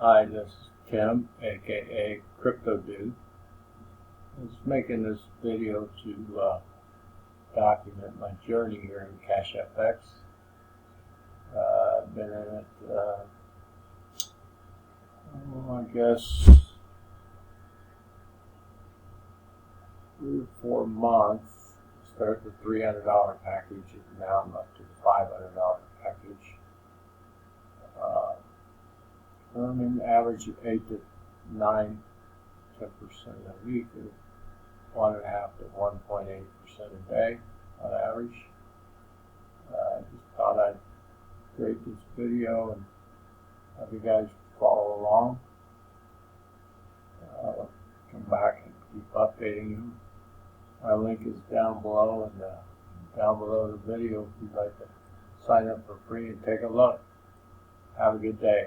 Hi, this is Tim, aka Crypto Dude. I was making this video to document my journey here in CashFX. I've been in it, I guess, 3 or 4 months. Started with $300 package, and now I'm up to the $500 package. Earning average of 8 to 9, 10% a week, or 1.5 to 1.8% a day on average. I just thought I'd create this video and have you guys follow along. Come back and keep updating you. My link is down below, and down below the video if you'd like to sign up for free and take a look. Have a good day.